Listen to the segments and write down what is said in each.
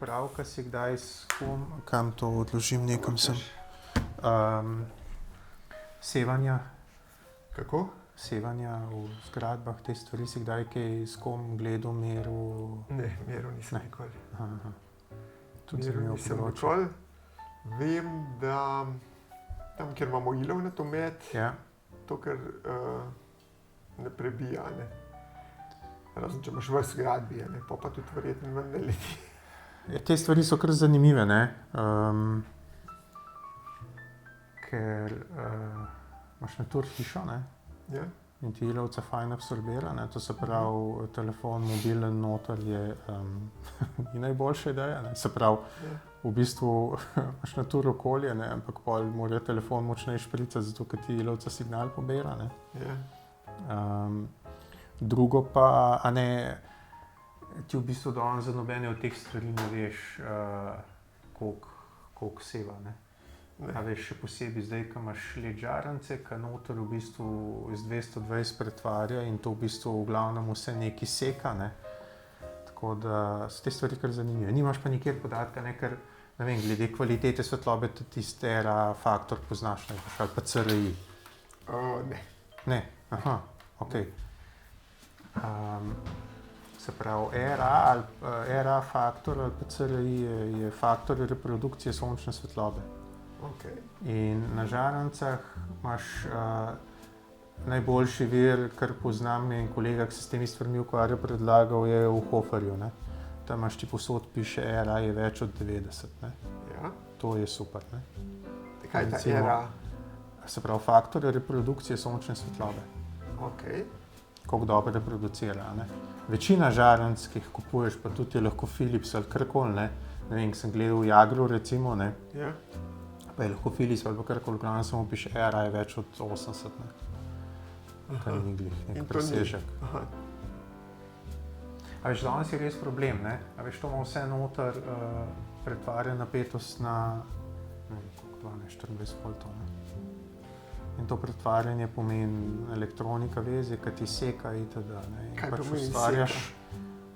opravka si kdaj s kom, kam to odložim, nekam sem. Sevanja. Kako? Sevanja v zgradbah, te stvari si kdaj kaj s kom gledal, meril? Ne, meril nisem nikoli. Aha. Tudi Meril zanimivo nisem področje. nikoli. Vem, da tam, kjer imamo ilovnat omet, Ja. to, kar ne prebija, ne. Razen, če imaš v zgradbi, ne, pa tudi verjetno ven ne leti. Ja, te stvari so kar zanimive, ne? Ker imaš natur hišo, ne? Ja? In ti ilovca fajn absorbira, ne? To se pravi, telefon, mobilen noter je ni najboljša ideja, ne? Se pravi, Ja. v bistvu imaš natur okolje, ne? Ampak pol mora telefon močneje špricati, zato ker ti ilovca signal pobira, ne? Ja. Drugo pa, a ne, ti v bistvu danes za nobene od teh stvari ne veš, koliko seva, ne? Ne. A veš, še posebej zdaj, ko imaš led žarnice, ki noter v bistvu iz 220 pretvarja in to v bistvu v glavnem vse nekaj seka, ne? Tako da so te stvari kar zanimive. Nimaš pa nikjer podatka, ne, ker, ne vem, glede kvalitete svetlobe, tudi tisti ERA faktor poznaš, ne, ali pa CRI. Ne. Ne, aha, ok. Se pravi, ERA faktor ali pa CRI je faktor reprodukcije sončne svetlobe. Okay. In na žarnicah imaš najboljši vir, kar poznam, in kolega, ki se s temi stvarmi ukvarja, predlagal je v Hoferju, ne. Tam imaš ti povsod piše ERA je več od 90, ne. Ja. To je super, ne. Kaj je ta Recimo, ERA? Se pravi, faktor reprodukcije sončne svetlobe. Okay. Koliko dobro reproducira, ne. Večina žarnic, ki jih kupuješ, pa tudi je lahko Philips ali karkoli, ne. Ne vem, sem gledal v Jagru, recimo, ne. Ja. Pa je lahko Philips ali pa karkoli, glavno samo piše ERA je več od 80, ne. Kaj ni glih, nek In to ni. presežek. Aha. A veš, danes je res problem, ne? A veš, to ima vse noter pretvarja napetost na, ne vem, koliko, 12-24 voltov, ne. In to pretvarjanje pomeni elektronika vezje, ki ti seka itd., ne. In Kaj pač pomeni ustvarjaš,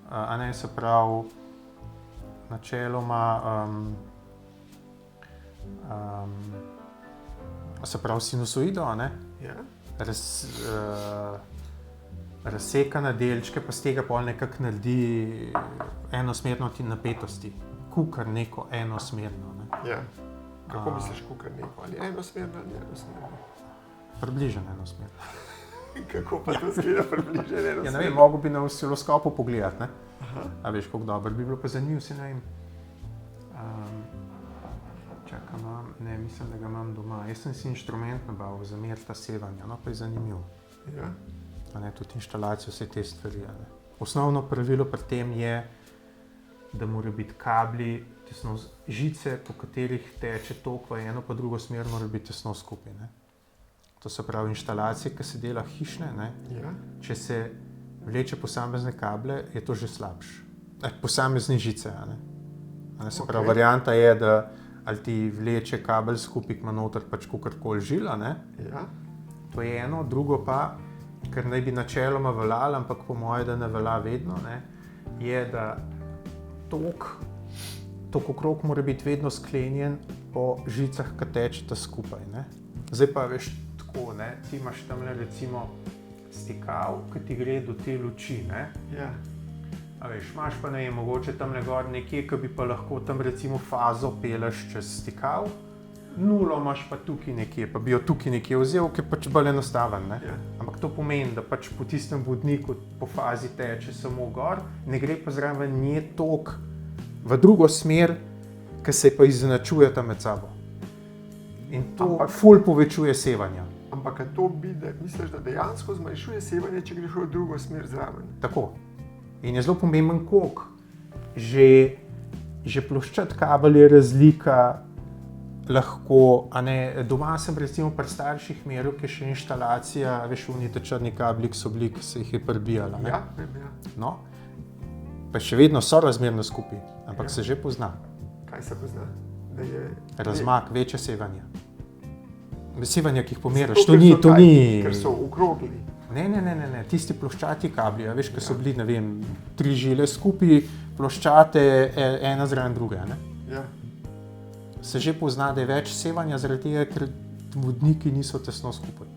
a ne, se pravi, načeloma, se pravi sinusoido, a ne, Ja. razseka na delčke, pa z tega pol nekako naredi enosmerno napetosti. Kukar neko enosmerno, ne. Ja. Kako misliš, kukar neko? Ali enosmerno ali enosmerno? Približno enosmerno. Kako pa to zgleda približno enosmerno? Ja, ne vem, mogo bi na osciloskopu pogledati, ne. Aha. A veš, koliko dobro bi bilo, pa zanimivo, se ne vem. Čakaj, ne, mislim, da ga imam doma. Jaz sem si inštrument nabavil za meriti ta sevanja, no, pa je zanimivo. Ja. A ne, tudi inštalacijo, vse te stvari, a ne. Osnovno pravilo pri tem je, da morajo biti kabli, žice, po katerih teče tok v eno pa drugo smer, morajo biti tesno skupaj, ne. To se pravi, inštalacije, ki se dela hišne, ne, Ja. če se vleče posamezne kable, je to že slabše. Posamezne žice, a ne. A ne, se pravi, Okej. varianta je, da ali ti vleče kabel skupaj, ki ima noter pač kakorkoli žila, ne. Ja. To je eno, drugo pa, kar naj bi načeloma veljalo, ampak po moje, da ne velja vedno, ne, je, da tok okrog mora biti vedno sklenjen po žicah, ki tečeta skupaj, ne. Zdaj pa veš tako, ne, ti imaš tamle recimo stikav, ki ti gre do te luči, ne. Ja. A veš, imaš pa, ne vem, mogoče tamle gor nekje, ki bi pa lahko tam recimo fazo peleš čez stikav, nulo imaš pa tukaj nekje, pa bi jo tukaj nekje vzel, ki je pač bolj enostaven, ne. Ja. Ampak to pomeni, da pač po tistem vodniku po fazi teče samo gor, ne gre pa zraven nje tok v drugo smer, ki se pa izenačujeta med sabo. In to ful povečuje sevanja. Ampak a to misliš, da dejansko zmanjšuje sevanje, če greš v drugo smer zraven? Tako. In je zelo pomemben kok. Že ploščat kabel je razlika lahko, a ne, doma sem recimo pri starših meril, ki je še inštalacija, veš, unite črni kabli, ki so bili, ki se jih je prbijala, ne. Ja, vem, ja. No, pa še vedno so razmerno skupaj, ampak Ja. se že pozna. Kaj se pozna? Da je Razmak, večje sevanje. sevanja, ki jih pomeriš, Zato, ker so okrogli. Ne, tisti ploščati kabli, veš, ki so bili, ne vem, 3 žile skupaj, ploščate ena zraven druge, ne? Ja. Se že pozna, da je več sevanja zaradi tega, ker vodniki niso tesno skupaj.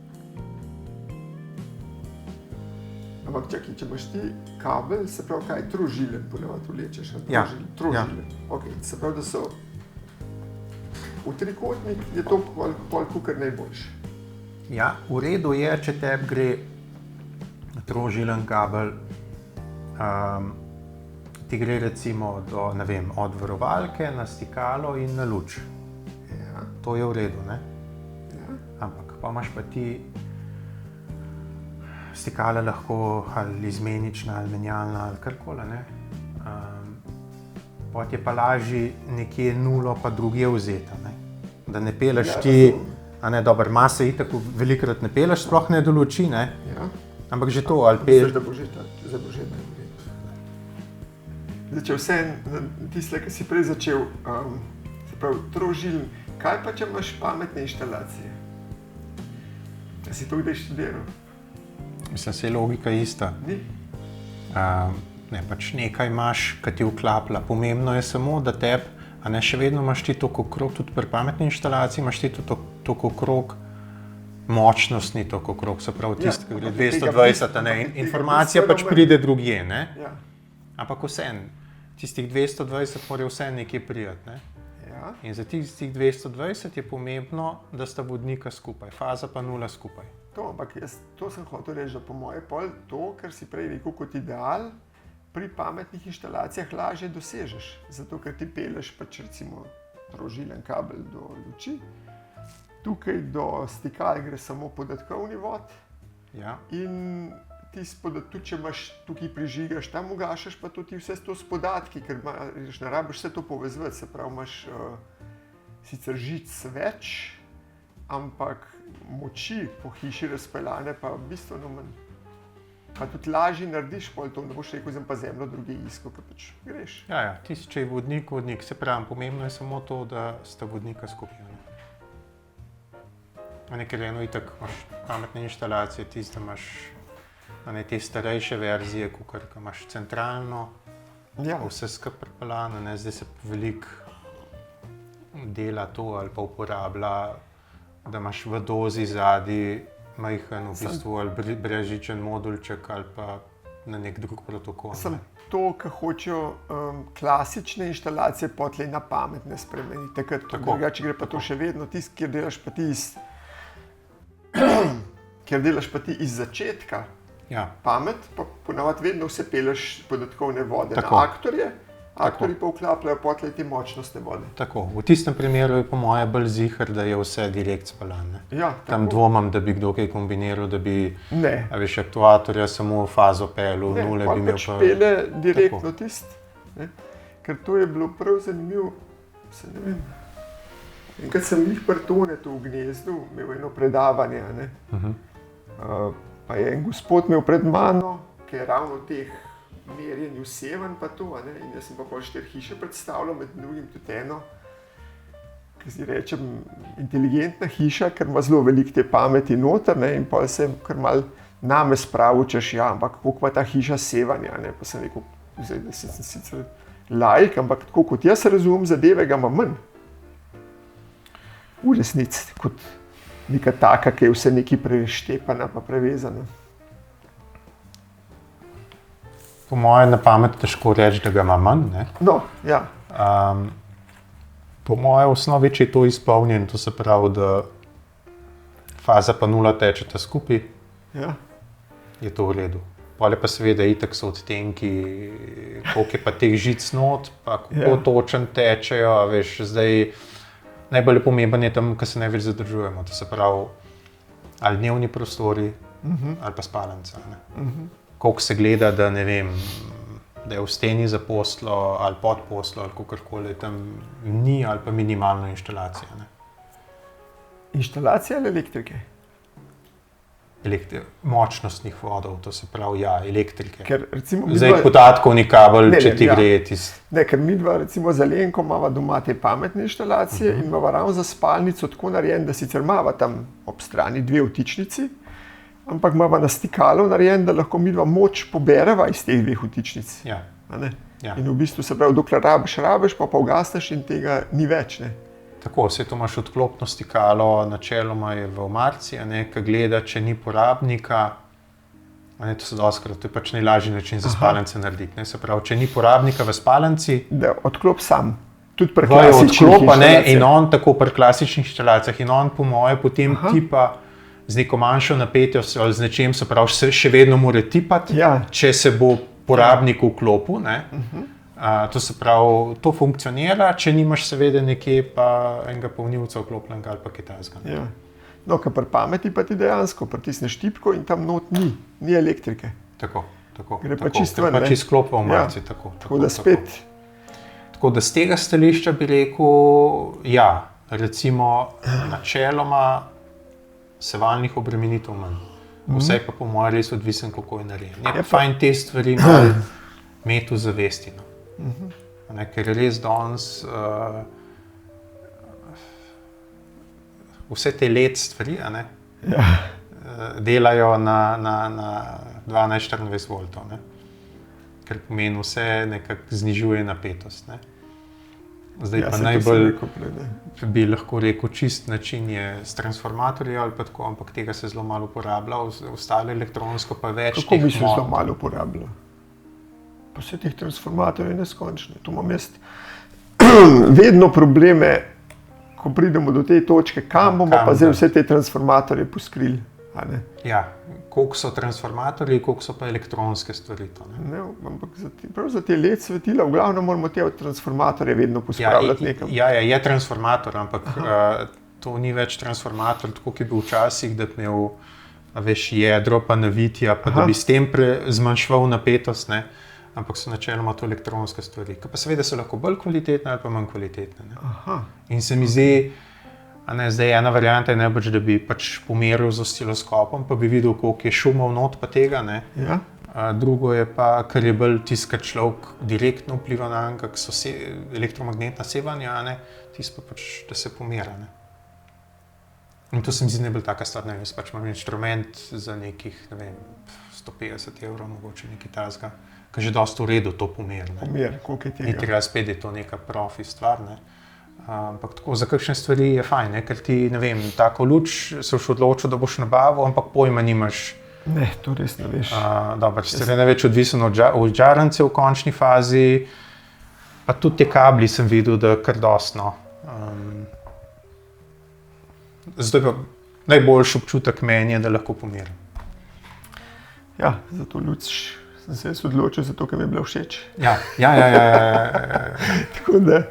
Ampak čakaj, če imaš ti kabel, se pravi kaj, trožilen ponavadi vlečeš na Ja, trožilen. Okay, se pravi, da so v trikotnik je to pol kukar najboljše. Ja, v redu je, če tebi gre trožilen kabel, ti gre recimo do, ne vem, od varovalke na stikalo in na luč. Ja. To je v redu, ne? Ja. Ampak pa imaš pa ti stikala lahko ali izmenična, ali menjalna, ali karkoli, ne? Pot je pa lažje nekje nulo pa drugje vzeti, ne? Da ne peleš Ja, ti, razumem. dobro, mase itak velikokrat ne peleš, sploh ne do luči, ne? Ja. Ampak že to, ali Misliš, peleš. da bo že najbolje. Zdaj, če vse tiste, ki si prej začel, se pravi, trožilen, kaj pa, če imaš pametne inštalacije? Da si to kdaj študiral? Mislim, se je logika ista. Ni? Ne, pač nekaj imaš, ki ti vklaplja. Pomembno je samo, da tebi, a ne, še vedno imaš ti toliko okrog, tudi pri pametni inštalaciji imaš ti tudi toliko okrog, močnost ni toliko okrog, se pravi tisti, ki gre 220, a ne, informacija pač pride drugje, ne? Ja. Ampak vseeno, tistih 220 mora vseeno nekje priti, ne? Ja. In za tistih 220 je pomembno, da sta vodnika skupaj, faza pa nula skupaj. Ampak to sem hotel reči, da po moje pol to, kar si prej rekel kot ideal, pri pametnih inštalacijah lažje dosežeš. Zato, ker ti peleš pač recimo trožilen kabel do luči, tukaj do stikal gre samo podatkovni vod Ja. in tudi če imaš tukaj prižigaš, tam ugašaš pa tudi vse to s podatki, ker ne rabiš vse to povezovati, se pravi imaš sicer žic več, ampak moči po hiši razpeljane pa bistveno manj. Pa tudi lažje narediš, pol to ne boš rekel, zdaj pa zemljo druge iskal, ker pač greš. Ja, tisti, če je vodnik, se pravi, pomembno je samo to, da sta vodnika skupaj. Ker eno itak imaš pametne inštalacije, tisti, da imaš te starejše verzije, ko imaš centralno, Ja. vse skupaj pripeljano, zdaj se veliko dela to ali pa uporablja, da imaš v dozi zadaj majhen, v bistvu ali brezžičen modulček ali pa na nek drug protokol. Sem to, kar hočejo klasične inštalacije potlej na pametne spremeniti. Takrat, drugače gre pa to še vedno tisti, kjer delaš pa ti iz začetka pamet, pa ponavadi vedno vse peleš podatkovne vode Tako. na aktorje, aktorji pa vklapljajo potlej te močnostne vode. Tako, v tistem primeru je po moje bolj ziher, da je vse direkt speljan. Ja, Tam tako. dvomim, da bi kdo kaj kombiniral, da bi Ne. aktuatorja samo fazo pelil, Ne, nule pol bi imel pač pa. pele direktno Tako. tisti. Ker to je bilo prav zanimivo. Ne vem. Enkrat sem jih pri Tonetu v Gnezdu imel eno predavanje. Ne? Pa je en gospod imel pred mano, ki je ravno teh merjenju sevanj pa to. Ne? In jaz sem pa pol 4 hiše predstavljal, med drugim tudi eno, ki si rečem inteligentna hiša, ker ima zelo veliko te pameti noter, ne? In pol sem kar mal name spravil, češ, ja, ampak koliko ima ta hiša sevanja, ne? Pa sem rekel, zdaj, da sem sicer laik, ampak tako kot jaz razumem zadeve, ga ima manj. V resnici, kot neka taka, ki je vse nekaj preštepana pa prevezana. Po mojem na pamet težko reči, da ga ima manj. Ne? No, ja. Po mojem osnovi, če je to izpolnjeno, to se pravi, da faza pa nula tečeta skupaj, Ja. je to v redu. Pole pa seveda itak so odtenki, koliko je pa teh žic not, pa kako točen tečejo, a veš, zdaj najbolj pomemben je tam, ko se največ zadržujemo, to se pravi ali dnevni prostori, ali pa spalnica. Koliko se gleda, da ne vem, da je v steni za poslo ali pod poslo ali kakorkoli, tam ni ali pa minimalna inštalacija. Ne? Inštalacija ali elektrike? močnostnih vodov, to se pravi, ja, elektrike. Ker recimo Zdaj podatkovni kabel, če ti gre Ne, ker mi dva recimo z Alenko imava doma te pametne inštalacije in imava ravno za spalnico tako narejen, da sicer imava tam ob strani 2 vtičnici, ampak imava na stikalu narejen, da lahko mi dva moč pobereva iz teh 2 vtičnic. Ja. Ja. In v bistvu se pravi, dokler rabiš, pa ugasneš in tega ni več. Ne? Tako, vse to imaš odklopno stikalo, načeloma je v omarici, ki gleda, če ni porabnika. To se dostakrat, to je pač najlažji način za spalnice narediti. Ne? Se pravi, če ni porabnika v spalnici, da odklop sam. Tudi pri klasičnih inštalacijah. In on tako pri klasičnih inštalacijah, in on po moje potem tipa z neko manjšo napetostjo ali z nečem, se pravi, še vedno mora tipati, če se bo porabnik vklopil. To se pravi, to funkcionira, če nimaš seveda nekje pa enega polnilca vklopljenega ali pa kitajskega. Ja. No, ker pri pameti pa ti dejansko pritisneš tipko in tam not ni elektrike. Tako. Gre pa čisto ven. Pač izklop v omarici. Tako da spet. Tako da z tega stališča bi rekel, ja, recimo načeloma sevalnih obremenitev manj. Vse pa po mojem res odvisen, kako je narejen. Je pa fajn te stvari imeti v zavesti. Ker res danes vse te LED stvari delajo na 12-24 voltov, ker pomeni vse nekako znižuje napetost. Zdaj pa najbolj, bi lahko rekel, čist način je s transformatorji ali pa tako, ampak tega se zelo malo uporablja, ostalo elektronsko pa več. Kako bi se zelo malo uporabljalo? Pa vse teh transformatorjev je neskončno. Tu imam jaz vedno probleme, ko pridemo do te točke, kam bomo pa zdaj vse te transformatorje poskrili. Ja, koliko so transformatorji, koliko so pa elektronske stvari. Ampak prav za te LED svetila, v glavnem moramo te transformatorje vedno pospravljati nekam. Ja, je transformator, ampak to ni več transformator, tako ki bi včasih, da bi imel jedro pa navitja, pa da bi s tem zmanjševal napetost, ampak so načeloma to elektronske stvari, ki pa seveda so lahko bolj kvalitetne ali pa manj kvalitetne. In se mi zdi, zdaj ena varianta je najbolj, da bi pač pomeril z osciloskopom, pa bi videl, koliko je šumov not pa tega. Drugo je pa, kar je bolj tisto, kar človek direktno vpliva na kak so elektromagnetna sevanja, tisto pa pač, da se pomera. In to se mi zdi najbolj taka stvar, jaz pač imam inštrument za nekih, 150 €, mogoče nekaj tasga, ki že dosti v redu to pomer. Koliko je tega? Ni treba spet, da je to neka profi stvar. Ampak tako, za kakšne stvari je fajn, ker ti, tako luč se boš odločil, da boš nabavil, ampak pojma nimaš. Ne, to res ne veš. Dobro, sicer je največ odvisen od žarnice v končni fazi, pa tudi te kabli sem videl, da kar dostno. Zdaj pa najboljši občutek meni je, da lahko pomerim. Ja, za to luč sem se jaz odločil, zato ker mi je bila všeč. Ja. Tako da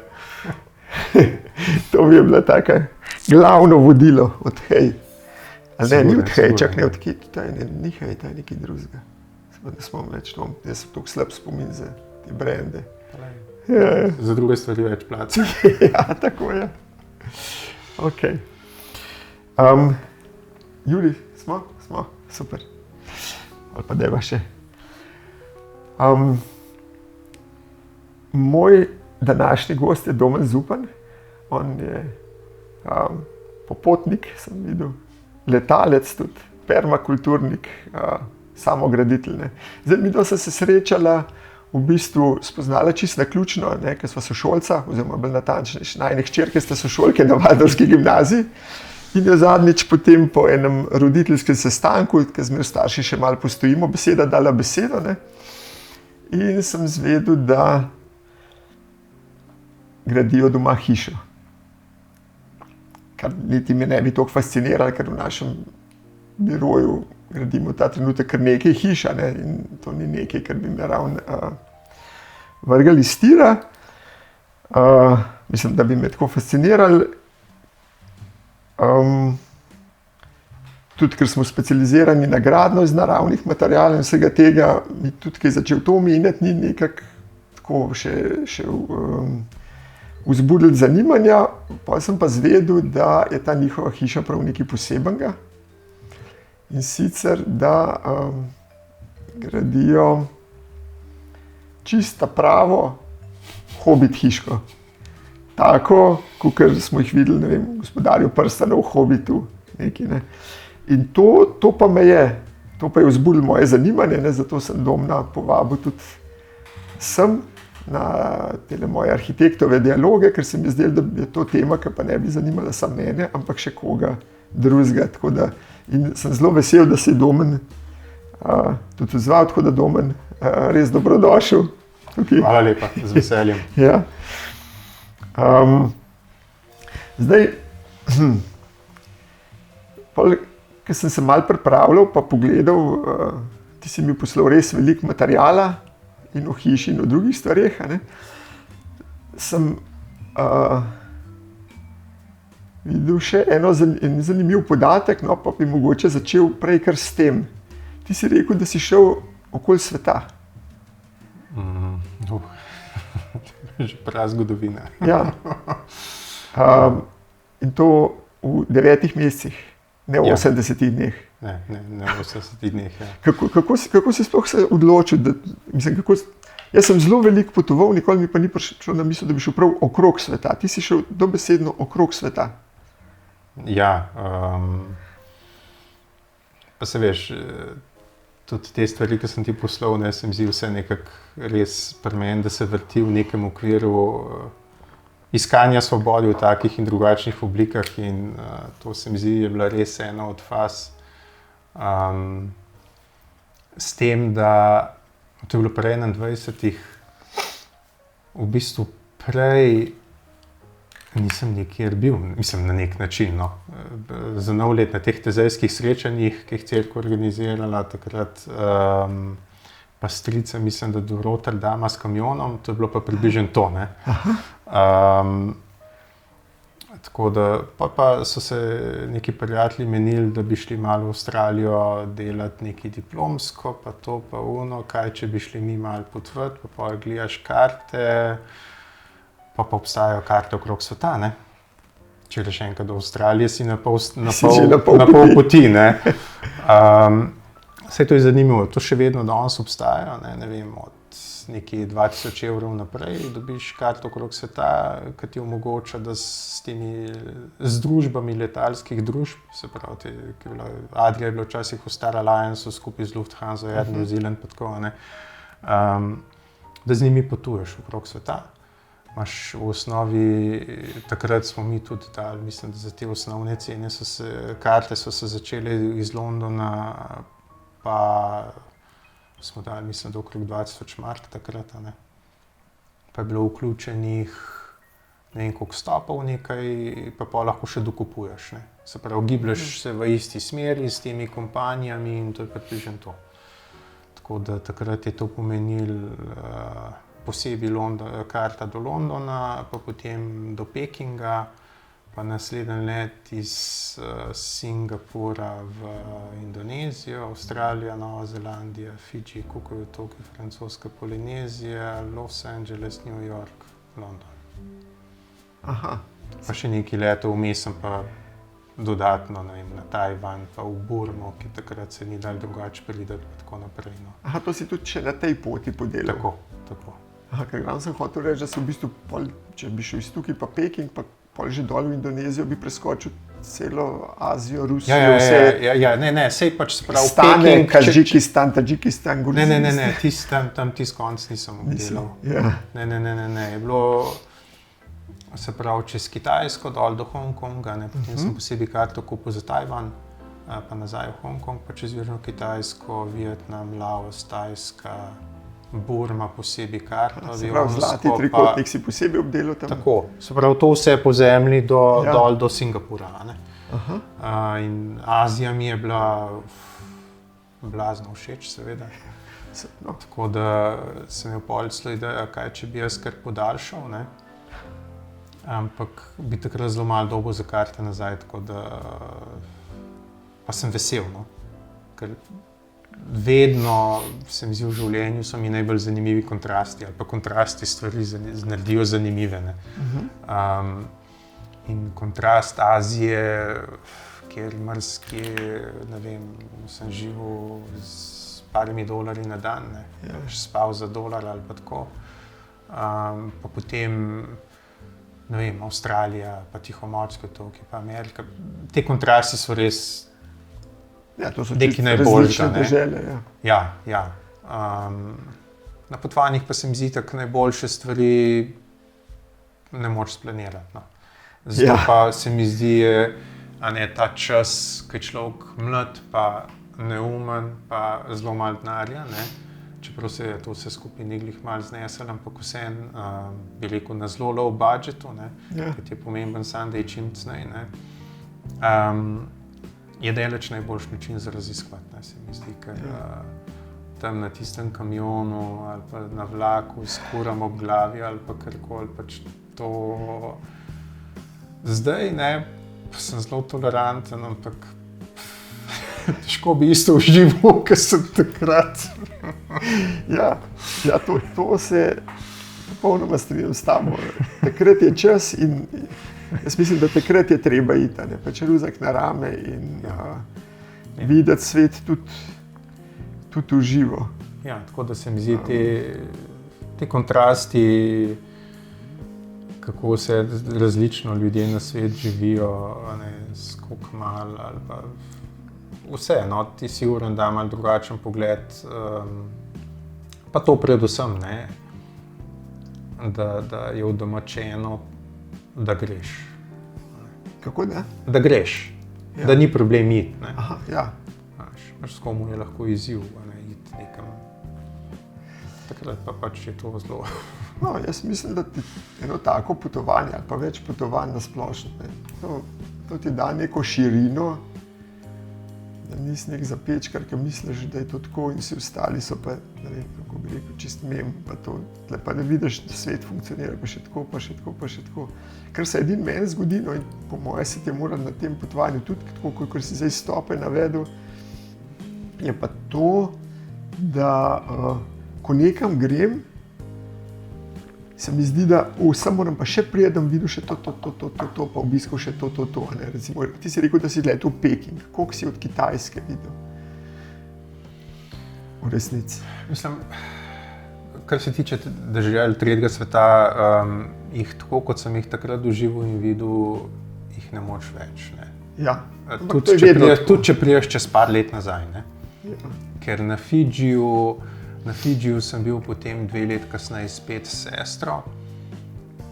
to mi je bilo tako glavno vodilo od Hej. Ni od Hej, čak ne od Kit, ni Hej, to je nekaj drugega. Ne spomnim več, jaz sem tako slab spomin za te brende. Za druge stvari več placa. Ja, tako je. Ok. Juli, smo, super. Ali pa deva še. Moj današnji gost je Domen Zupan. On je popotnik, sem videl, letalec tudi, permakulturnik, samograditelj. Zdaj mi smo se srečala, v bistvu spoznala čisto naključno, ker sva sošolca, oziroma bolj natančne, najine hčerke sta sošolke na Valdorfski gimnaziji. In jo zadnjič potem po enem roditeljskem sestanku, ker zmer starši še malo postojimo, beseda dala besedo. In sem zvedel, da gradijo doma hišo. Kar niti me ne bi toliko fasciniralo, ker v našem biroju gradimo ta trenutek kar nekaj hiš, in to ni nekaj, kar bi me ravno vrgali iz tira. Mislim, da bi me tako fascinirali. Tudi, ker smo specializirani na gradnjo iz naravnih materialov in vsega tega, mi tudi, ki je začel to omenjati, ni nekako tako še vzbudil zanimanja. Potem sem pa zvedel, da je ta njihova hiša prav nekaj posebenega. In sicer, da gradijo čisto pravo hobit hiško. Tako, kot smo jih videli, ne vem, Gospodarju prstanov, Hobbitu, neki, ne. In to pa me je, to pa je vzbudilo moje zanimanje, ne, zato sem Domna povabil tudi sem na tele moje arhitektove dialoge, ker se mi zdelo, da je to tema, ki pa ne bi zanimala samo mene, ampak še koga drugega. Tako da, in sem zelo vesel, da se je Domen tudi odzval, tako da Domen, res dobrodošel tukaj. Hvala lepa, z veseljem. Ja. Zdaj, ko sem se malo pripravljal, pa pogledal, ti si mi poslal res veliko materijala in o hiši in o drugih stvareh, sem videl še en zanimiv podatek, no, pa bi mogoče začel prej kar s tem. Ti si rekel, da si šel okoli sveta. Že prazgodovina. Ja. In to v 9 mesecih, ne v 80 dneh. Ne v 80 dneh. Ja. Kako si sploh se odločil? Jaz sem zelo veliko potoval, nikoli mi pa ni prišlo na misel, da bi šel prav okrog sveta. Ti si šel dobesedno okrog sveta. Ja, pa se veš, tudi te stvari, ki sem ti poslal, ne, se mi zdi vse nekako res pri meni, da se vrti v nekem okviru iskanja svobode v takih in drugačnih oblikah in to se mi zdi, je bila res ena od faz. S tem, da to je bilo prej 21, v bistvu prej nisem nikjer bil, mislim na nek način, no. Za nov let na teh tezejskih srečanjih, ki jih Cerkev organizirala takrat, pa strica, mislim, da do Rotterdama s kamionom, to je bilo pa približno to, ne. Tako da, pa so se neki prijatelji menili, da bi šli malo v Avstralijo delati nekaj diplomsko, pa to, pa ono, kaj če bi šli mi malo potvrt, pa gledaš karte, pa obstajajo karte okrog sveta, ne. Če greš enkrat do Avstralije, si na pol poti, ne. Saj to je zanimivo, to še vedno danes obstajajo, ne vem, od nekaj 2000 evrov naprej dobiš karto okrog sveta, ki ti omogoča, da s temi združbami letalskih družb, se pravi, Adria je bila včasih v Star Alliance skupaj z Lufthansa, Air New Zealand pa tako, ne, da z njimi potuješ okrog sveta. Imaš v osnovi, takrat smo mi tudi dali, mislim, da za te osnovne cene karte so se začele iz Londona, pa smo dali, mislim, da okrog 20 mark takrat, ne. Pa je bilo vključenih ne vem koliko stopov nekaj, pa lahko še dokupuješ, ne. Se pravi, giblješ se v isti smeri s temi kompanijami in to je približno to. Tako da takrat je to pomenilo posebej karta do Londona, pa potem do Pekinga, pa naslednji let iz Singapura v Indonezijo, Avstralija, Nova Zelandija, Fidži, Cookovi otoki, francoska Polinezija, Los Angeles, New York, London. Aha. Pa še nekaj letov vmes sem pa dodatno, ne vem, na Tajvan, pa v Burmo, ki takrat se ni dal drugače priti, pa tako naprej, no. Aha, to si tudi še na tej poti podelal. Tako. Aha, ker sem hotel reči, da si v bistvu, če bi šel iz tukaj pa Peking, pa pol že dol v Indonezijo, bi preskočil celo Azijo, Rusijo, vse. Ja, ne, sej pač se pravi Stane, Kazahstan, Tadžikistan, Gruzija. Ne, tam tisti konc nisem obdelal. Ja. Ne, je bilo, se pravi, čez Kitajsko, dol do Hongkonga, ne, potem sem posebej karto kupil za Tajvan, pa nazaj v Hongkong, pa čez Južno Kitajsko, Vietnam, Laos, Tajska, Burma posebej karto. Se pravi, zlati trikotnik si posebej obdelal tam? Tako, se pravi, to vse po zemlji dol do Singapura, ne. In Azija mi je bila blazno všeč, seveda. No. Tako da sem imel policlo idejo, kaj če bi jaz kar podaljšal, ne. Ampak bi takrat zelo malo dobil za karte nazaj, tako da pa sem vesel, no. Ker vedno se mi zdi v življenju, so mi najbolj zanimivi kontrasti ali pa kontrasti stvari naredijo zanimive, ne. In kontrast Azije, kjer marsikje, ne vem, sem živel z parimi dolarji na dan, ne, spal za dolar ali pa tako. Pa potem, ne vem, Avstralija, pa Tihomorske otoke, pa Amerika. Te kontrasti so res to so nekaj najboljšega. Dežele, Ja. Na potovanjih pa se mi zdi tako najboljše stvari ne moreš splanirati. No. Zato pa se mi zdi, ta čas, ko je človek mlad, pa neumen, pa zelo malo denarja, čeprav se je to vse skupaj neglih malo znesel, ampak vseeno, bi rekel, na zelo low budgetu, ker je pomemben sam, da je čim cnej, je daleč najboljši način za raziskovati, se mi zdi, ker tam na tistem kamionu ali pa na vlaku s kuram ob glavi ali pa karkoli, pač to zdaj, sem zelo toleranten, ampak težko bi isto užival, kot sem takrat. To se popolnoma strinjam s tabo. Takrat je čas in jaz mislim, da takrat je treba iti, pač ruzak na rame in videti svet tudi v živo. Ja, tako da se mi zdi te kontrasti, kako se različno ljudje na svet živijo, skoliko malo ali pa vse, ti si uren, da malo drugačen pogled, pa to predvsem, da je udomačeno, da greš. Kako da? Da greš, da ni problem iti. S komu je lahko izziv, iti nekam. Takrat pa pač je to zelo. Jaz mislim, da ti eno tako potovanje ali pa več potovanj na splošno, to ti da neko širino, da nisi nek zapečkar, ki misliš, da je to tako in vsi ostali so pa, ne vem, kako bi rekel, čist mem, pa to, pa ne vidiš, da svet funkcionira, pa še tako, pa še tako, pa še tako. Kar se edin meni zgodi, in po moje se ti mora na tem potovanju tudi, tako kot si zdaj stope navedel, je pa to, da ko nekam grem, se mi zdi, da sam moram pa še prije, da vidim še to, pa obiskal še to. Recimo, ti si rekel, da si letel v Peking. Koliko si od Kitajske videl? V resnici. Mislim, kar se tiče dežel tretjega sveta, jih tako, kot sem jih takrat doživel in videl, jih ne moreš več. Tudi če priješ čez par let nazaj. Ker na Fidžiju sem bil potem 2 let kasneje spet s sestro,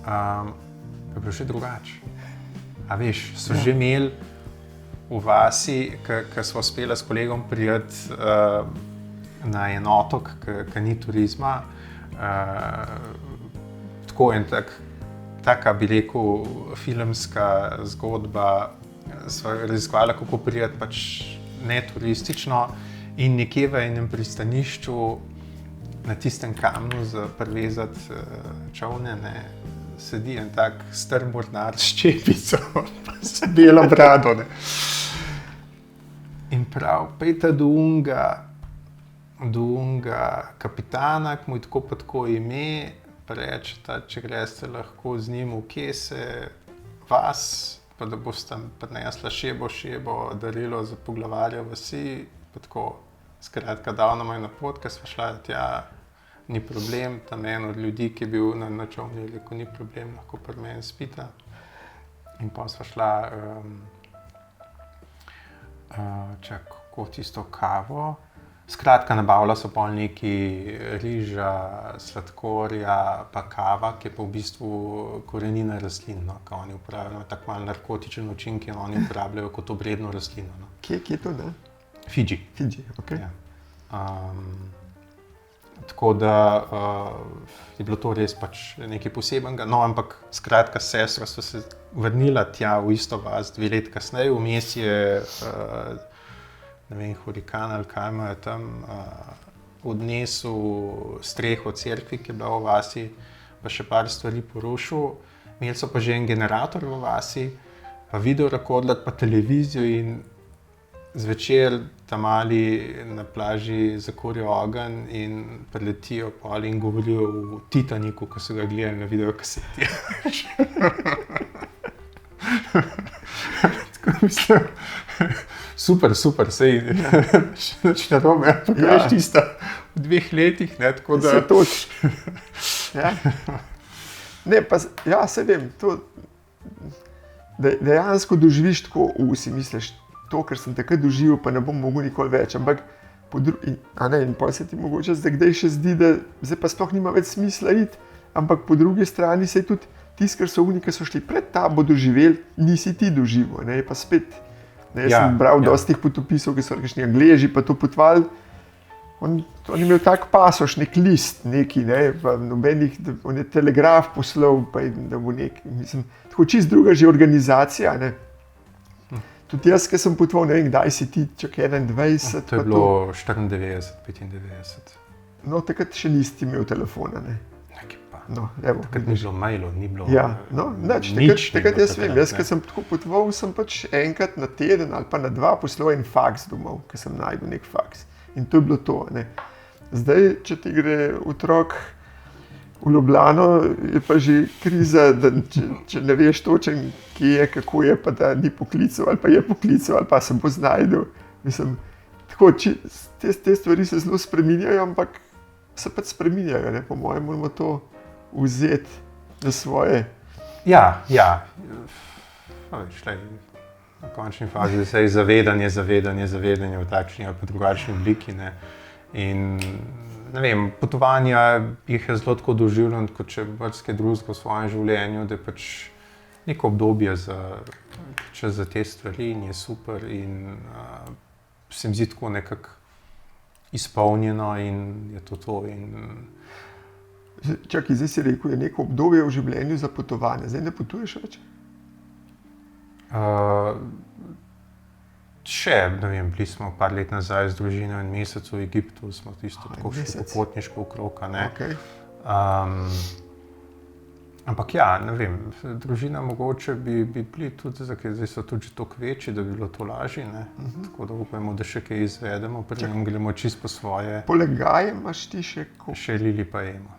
je bilo še drugače. A veš, so že imeli v vasi, ko smo uspeli s kolegom priti na en otok, ki ni turizma, tako en taka, bi rekel, filmska zgodba, sva raziskovala, kako priti pač neturistično in nekje v enem pristanišču na tistem kamnu za privezati čolne, sedi en tak star mornar s čepico, s belo brado. In prav, pejte do unga kapitana, ki mu je tako pa tako ime, pa rečeta, če greste lahko z njim v kese, vas, pa da boste prinesla šebo darilo za poglavarja vasi, pa tako. Skratka, davno me na pot, ker sva šla tja, ni problem, tam en od ljudi, ki je bil na čolnu, je rekel, ni problem, lahko pri meni spita. In pa sva šla kako tisto kavo. Skratka, nabavila so pol neki riža, sladkorja, pa kava, ki je pa v bistvu korenina rastlin, ko oni uporabljajo tako malo narkotičen učinek in oni uporabljajo kot obredno rastlino. Kje je to, da? Fidži, ok. Ja. Tako da je bilo to res pač nekaj posebenega, ampak skratka s sestro so se vrnila tja v isto vas 2 let kasneje, vmes je ne vem, hurikan ali kaj imajo tam, odnesel streho cerkvi, ki je bila v vasi, pa še par stvari porušil, imeli so pa že en generator v vasi, pa videorekorder, pa televizijo in zvečer tam mali na plaži zakurijo ogenj in priletijo pol in govorijo o Titaniku, ko so ga gledali na videokaseti. Tako mislim, Super, sej nič narobe, ampak veš tista v 2 letih, ne, tako da... Se točno. Ja. Ne, pa, ja, se vem, to dejansko doživiš tako, si misliš, to, kar sem takrat doživel, pa ne bom mogel nikoli več, ampak in pa se ti mogoče zdaj še zdi, da zdaj pa sploh nima več smisla iti, ampak po drugi strani se je tudi tisti, ker so oni, ki so šli pred tabo doživeli, nisi ti doživel, ne, pa spet. Ne, jaz sem bral dosti tih potopisov, ki so kakšni Angleži pa to potovali. On je imel tak pasoš, nek list, neki, ne, pa nobenih, on je telegraf poslal, pa da bo nek, mislim, tako čist druga že organizacija, ne. Tudi jaz, ki sem potoval, ne vem, kdaj si ti, čak 21. To je bilo 94, 95. No, takrat še nisi imel telefona, ne. No, evo, takrat ni bilo mailov, ni bilo takrat jaz vem, jaz, ki sem tako potoval, sem pač enkrat na teden ali pa na 2 poslal en faks domov, ker sem najdel nek faks. In to je bilo to, ne. Zdaj, če ti gre otrok v Ljubljano, je pa že kriza, da če ne veš točen, kje je, kako je, pa da ni poklical ali pa je poklical ali pa se bo znajdel. Mislim, tako, te stvari se zelo spreminjajo, ampak se pač spreminjajo, ne. Po mojem moramo to vzeti na svoje. Ja. Na končni fazi se je zavedanje v takšni ali pa drugačni obliki, ne. In ne vem, potovanja jih je zelo tako doživljam, kot če kaj drugega v svojem življenju, da je pač neko obdobje za te stvari in je super in se mi zdi tako nekako izpolnjeno in je to in... Čakaj, zdaj si rekel, je neko obdobje v življenju za potovanje. Zdaj ne potuješ več? Še, ne vem, bili smo par let nazaj z družino en mesec v Egiptu, smo tisto tako še popotniško okrog, ne. Okay. Ampak ja, ne vem, družina mogoče bi bili tudi, zdaj so tudi že toliko večji, da bi bilo to lažje, ne. Tako da upajmo, da še kaj izvedemo, preden gremo čisto po svoje. Poleg Gaje imaš ti še koliko? Še Lili pa Ema.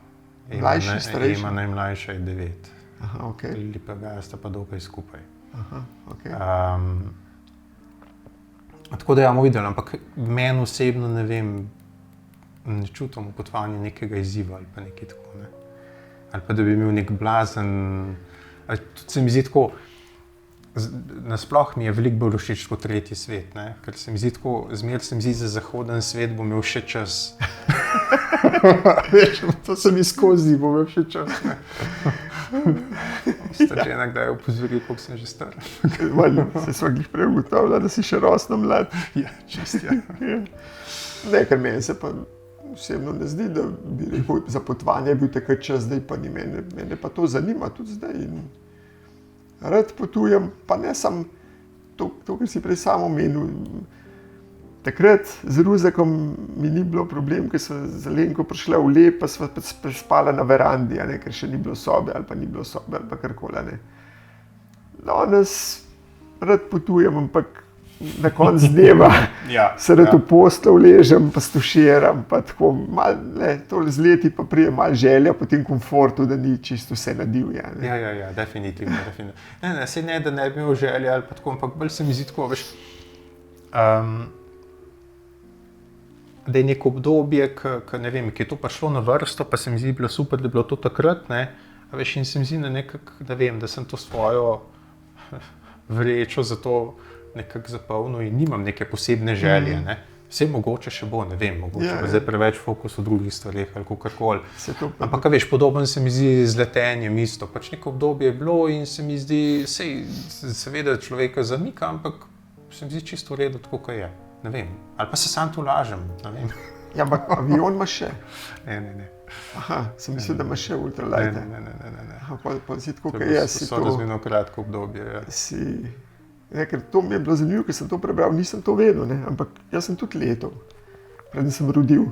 Mlajši, starejši? Ema najmlajša je 9. Aha, okay. Lili pa Gaja sta pa dokaj skupaj. Aha, okay. Tako da ja, bomo videli, ampak meni osebno ne vem, ne čutim v potovanju nekega izziva ali pa nekaj tako, ne. Ali pa da bi imel nek blazen, tudi se mi zdi tako, nasploh mi je veliko bolj všeč kot tretji svet, ne, ker se mi zdi tako, zmeraj se mi zdi, za zahoden svet bo imel še čas. Veš, to se mi skozi, bo imel še čas, ne. Sta žena kdaj opozoril, koliko sem že star. Se sva glih prej ugotovila, da si še rosno mlad. Ja, čist, ja. Ne, ker meni se pa osebno ne zdi, da bi rekel, za potovanje je bil takrat čas, zdaj pa ni mene pa to zanima tudi zdaj. Rad potujem, pa ne sam to, kar si prej sam omenil. Takrat z Ruzakom mi ni bilo problem, ker sva z Alenko prišla v Lep, pa sva spala na verandi, ne, ker še ni bilo sobe ali pa karkoli, ne. Danes rad potujem, ampak na koncu dneva se rad v posteljo ležem, pa stuširam, pa tako malo, to z leti pa prije malo želja po tem komfortu, da ni čisto vse nadivja. Ja, definitivno. Saj ne, da ne bi imel želja ali pa tako, ampak bolj se mi zdi tako, veš, da je neko obdobje, ne vem, ki je to prišlo na vrsto, pa se mi zdi bilo super, da je bilo to takrat, ne, a veš, in se mi zdi nekako, ne vem, da sem to svojo vrečo za to nekako zapolnil in nimam neke posebne želje, ne. Vse mogoče še bo, ne vem, mogoče pa zdaj preveč fokus v drugih stvareh ali kakorkoli. Ampak, veš, podoben se mi zdi z letenjem isto, pač neko obdobje je bilo in se mi zdi, seveda človeka zamika, ampak se mi zdi čisto v redu, tako kot je. Ne vem, ali pa se sam tu lažem, ne vem. Ja, ampak avion imaš še? Ne. Aha, sem mislil, da imaš še ultralighte. Ne. Pa si tako, kaj jaz si to... To je razmerno kratko obdobje, ja. Ker to mi je bilo zanimivo, ker sem to prebral, nisem to vedel, ne, ampak jaz sem tudi letel, preden sem rodil.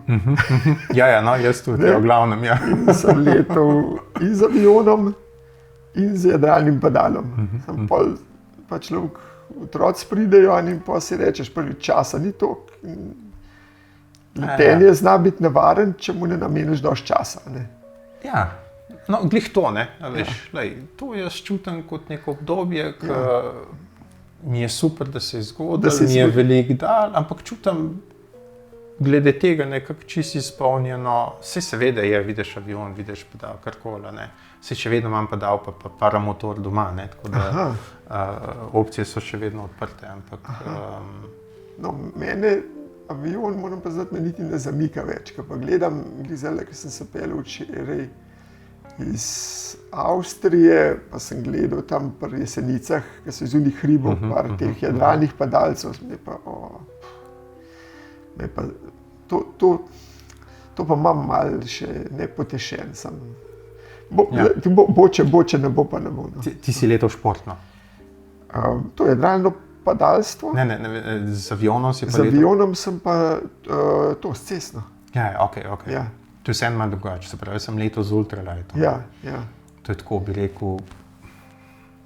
Ja, no, jaz tudi, v glavnem, ja. In sem letel in z avionom in z jadralnim padalom. Sem pa človek, otroci pridejo in pa si rečeš, prvi časa ni toliko. Letenje zna biti nevaren, če mu ne nameniš dosti časa, ne. Ja, no, glih to, ne, a veš, to jaz čutim kot neko obdobje, mi je super, da se je zgodilo, mi je veliko dal, ampak čutim glede tega nekako čisto izpolnjeno. Vse seveda je, vidiš avion, vidiš pedal, karkoli, ne. Vse še vedno imam pedal, pa paramotor doma, ne, tako da opcije so še vedno odprte, ampak... No, mene avion, moram pa znati, me niti ne zamika več, ko pa gledam, glizale, ker sem se peljal včeraj iz Avstrije, pa sem gledal tam pri Jesenicah, ki so iz unih hribov, par teh jadralnih padalcev, to pa imam malo še nepotešen sem. Boče, ne bo pa ne bo. No. Ti si letel športno? To je jadralno padalstvo. Ne, z avionom si pa letel? Z avionom sem pa to, s cestno. Ja, ok. Ja. To je vse malo drugače, se pravi, sem letel z ultralightom. Ja. To je tako, bi rekel...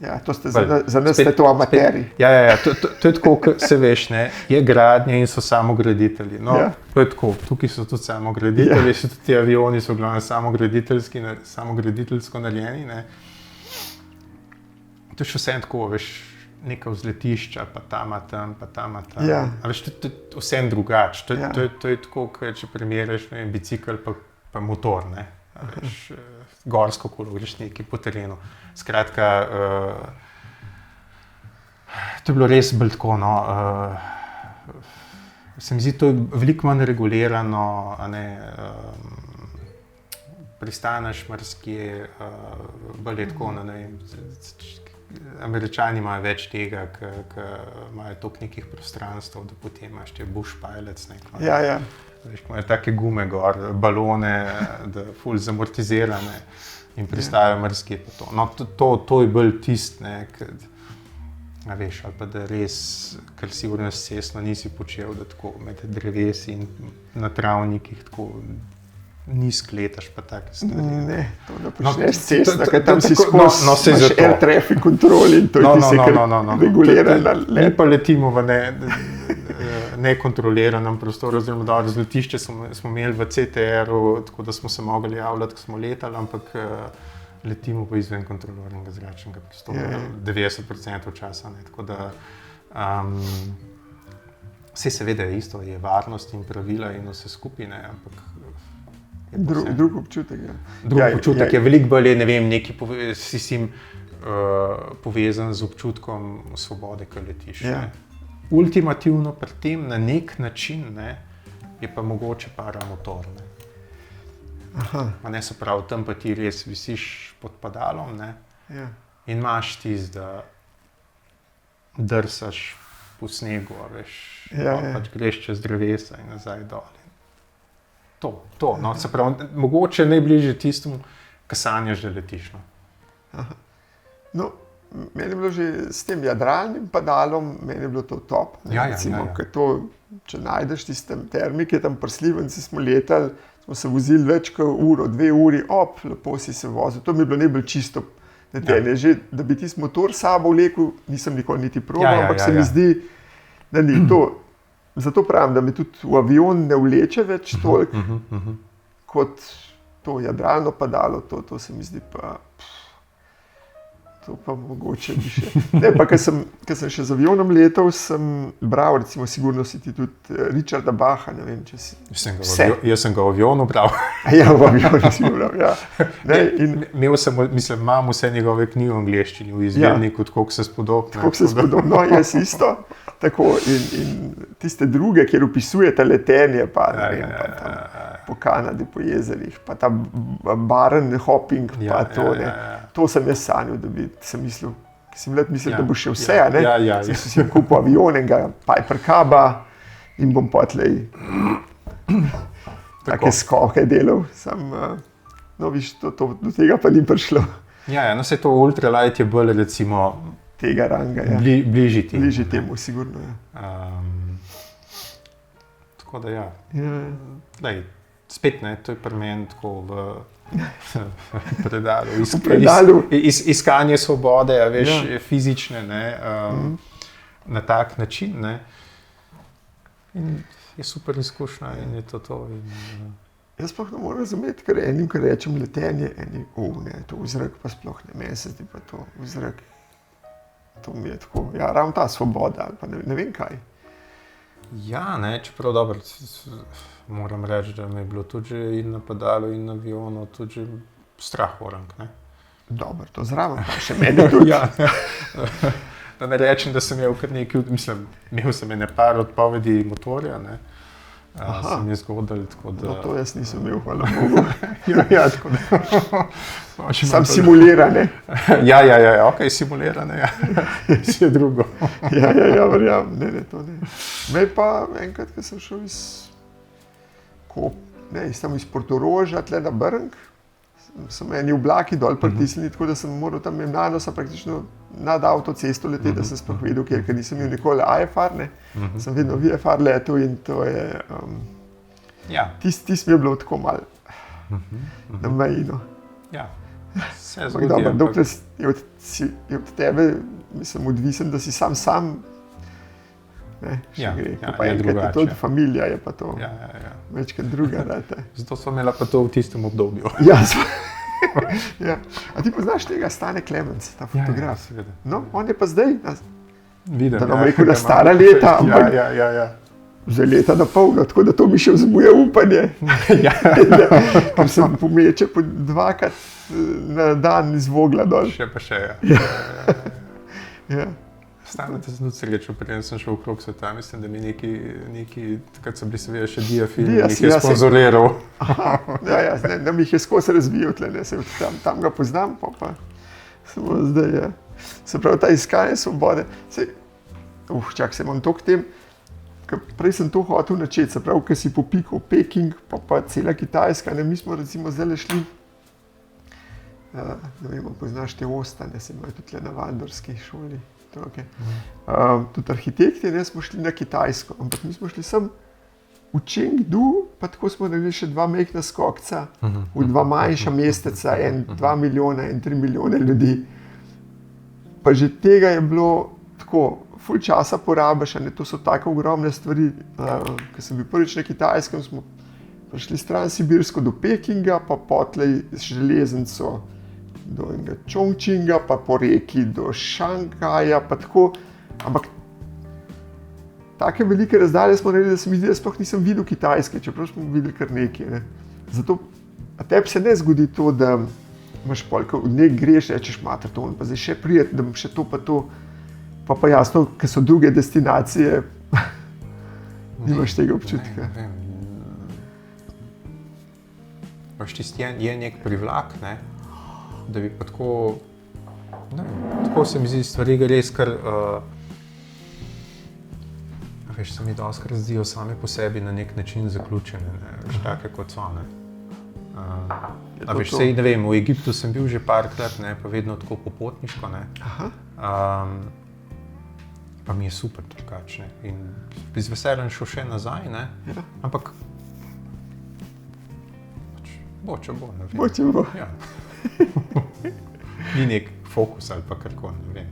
Ja, to ste za nas ste to amateri. Ja, to je tako, se veš, ne, je gradnja in so samograditelji. No, to je tako, tukaj so tudi samograditelji, so tudi ti avioni so glavno samograditeljsko narejeni, ne. To je še vse tako, veš, neka vzletišča, pa tam. Ja. A veš, to je vse drugače. To je tako, če primerjaš, ne vem, bicikel pa motor, ne. A veš, gorsko kolo, greš nekaj po terenu. Skratka, to je bilo res bolj tako, no, se mi zdi, to je veliko manj regulirano, a ne, pristaneš marsikje, bolj je tako, ne vem, Američani imajo več tega, ki imajo toliko nekih prostranstv, da potem imaš te bush pilots, neko. Ja. Veš, imajo take gume gor, balone, da ful zamortizirane in pristajajo marsikje pa to. No, to je bolj tist, ne, a veš, ali pa da res, ker sigurno s cestno nisi počel, da tako med drevesi in na travnikih tako nizko letaš pa take stvari. Ne, to ne počneš s cestno, ker tam si skozi, imaš air traffic control in to ti se regulira na let. Mi pa letimo v nekontroliranem prostoru, oziroma da razletišče smo imeli v CTR-u, tako da smo se mogli javljati, ko smo letali, ampak letimo pa izven kontroliranega zračnega prostora, 90% časa, ne, tako da vse seveda je isto, je varnost in pravila in vse skupaj, ne, ampak drug občutek, ja. Drug občutek je veliko bolj, ne vem, neki povezan z občutkom svobode, ko letiš. Ja. Ultimativno pri tem na nek način, ne, je pa mogoče paramotor. Ne. Ne, se pravi, tam pa ti res visiš pod padalom, ne, in imaš tisti, da drsaš po snegu, a veš, pač greš čez drevesa in nazaj dol. To, no, se pravi, mogoče najbližje tistemu, ki sanjaš, da letiš. No, meni je bilo že s tem jadralnim padalom, meni je bilo to top. Recimo, ker to, če najdeš tiste termike, tam pri Slivenci smo letali, smo se vozili več kot uro, 2 uri, lepo si se vozil. To mi je bilo najbolj čisto letenje. Že, da bi tisti motor sabo vlekel, nisem nikoli niti probal, ampak se mi zdi, da ni to. Zato pravim, da me tudi v avion ne vleče več toliko, kot to jadralno padalo, to se mi zdi pa... To pa mogoče bi še... Ne, pa, ker sem še z avionom letal, sem bral, recimo, sigurno si ti tudi Richarda Bacha, ne vem, če si... Jaz sem ga v avionu bral. Ja, v avionu si bral, ja. Imam vse njegove knjige v angleščini, v izvirniku, tako se spodobno. Tako se spodobno, jaz isto. Tako, in tiste druge, kjer opisujete letenje, pa ne vem, pa tam po Kanadi, po jezerih, pa ta barren hopping, pa to, ne. To sem jaz sanjal, da bi sem mislil, da bo še vse, ne? Sem si kupil avion, enega Piper Cuba in bom potlej take skoke delal. No, viš, do tega pa ni prišlo. Ja, no, se to ultralight je bolj, recimo, tega ranga, ja. Bližji temu. Bližji temu, sigurno, ja. Tako da, ja. Daj, spet, ne, to je pri meni tako v predalu. Iskanje svobode, a veš, fizične, ne, na tak način, ne. In je super izkušnja in je to. Jaz sploh ne morem razumeti, ker enim, ko rečem letenje, enim, ne, to v zrak pa sploh ne, meni se zdi pa to v zrak. To mi je tako, ja, ravno ta svoboda, ali pa ne vem kaj. Ja, ne, čeprav dobro, moram reči, da me je bilo tudi že in na padalu in na avionu tudi že strah orang, ne. Dobro, to zraven, pa še mene tudi. Ja, da ne rečem, da sem imel kar nekaj, mislim, imel sem ene par odpovedi motorja, ne. Sem je zgodil, tako da... No, to jaz nisem imel, hvala Bogu. Ja, tako da... Sam simuliran, ne? Ja, ok, simuliran, ja. Vse drugo. Ja, verjamem, ne, to ne. Me pa enkrat, ko sem šel iz Portoroža, tle na Brnk, so me eni oblaki dol pritisnili, tako da sem moral tam nanosa praktično nad avtocesto leteti, da sem sploh vedel, ker nisem imel nikoli IFR, ne. Sem vedno VFR letel in to je... Tis mi je bilo tako malo na meji, no. Ja, se zgodi. Dobro, dokler je od tebe, mislim, odvisen, da si sam, ne, še gre. Pa enkrat je to familija, je pa to večkrat druga, dajte. Zato smo imela pa to v tistem obdobju. Ja, ja. A ti poznaš tega Stane Clemens, ta fotograf? Ja, seveda. No, on je pa zdaj, vidim, da nam rekel, da stara leta, ampak ja. Že leta na pol, tako da to mi še vzbuja upanje. Ker sem pomeče po 2krat na dan iz Vogla dol. Še pa še, Ja. Stane te sem tudi srečal, preden sem šel okrog sveta, mislim, da mi neki, takrat so bili seveda še Diafilm, jih je sponzoriral. Ja, nam jih je skozi razvijal tle, ne, tam ga poznam, pa samo zdaj, ja. Se pravi, ta iskanje svobode, čak se imam to k tem, prej sem to hotel načeti, se pravi, ko si popikal Peking, pa cela Kitajska, ne, mi smo recimo zdaj šli, ne vem, poznaš te Ostane, se imajo tudi tle na Valdorski šoli. Okay. Tudi arhitekti, ne, smo šli na Kitajsko, ampak mi smo šli sem v Chengdu, pa tako smo naredili še 2 mehna skokca v 2 manjša mesteca, 2 milijona in 3 milijone ljudi. Pa že tega je bilo tako, ful časa porabiš, ne, to so tako ogromne stvari. Ko sem bil prvič na Kitajskem, smo prišli stran Sibirsko do Pekinga, pa potlej z železnico do Chongqinga, pa po reki do Šanghaja, pa tako, ampak take velike razdalje smo naredili, da se mi zdi, da sploh nisem videl Kitajske, čeprav smo videli kar nekaj, ne. Zato, a tebi se ne zgodi to, da imaš polk, v nek greš, rečeš, mater, to, pa zdaj še prijeti, da bom še to, pa jasno, ker so druge destinacije, nimaš tega občutka. Pač tisti je nek privlak, ne, da bi pa tako, ne vem, tako se mi zdi stvari ga res kar, veš, se mi doskrat zdijo same po sebi na nek način zaključene, ne, veš, take kot so, ne. A veš, sej, ne vem, v Egiptu sem bil že parkrat, ne, pa vedno tako popotniško, ne. Pa mi je super drugače, ne, in bi z veseljem šel še nazaj, ne, ampak bo, če bo, ne vem. Bo, če bo. Ja. Ni nek fokus ali pa karkoli, ne vem.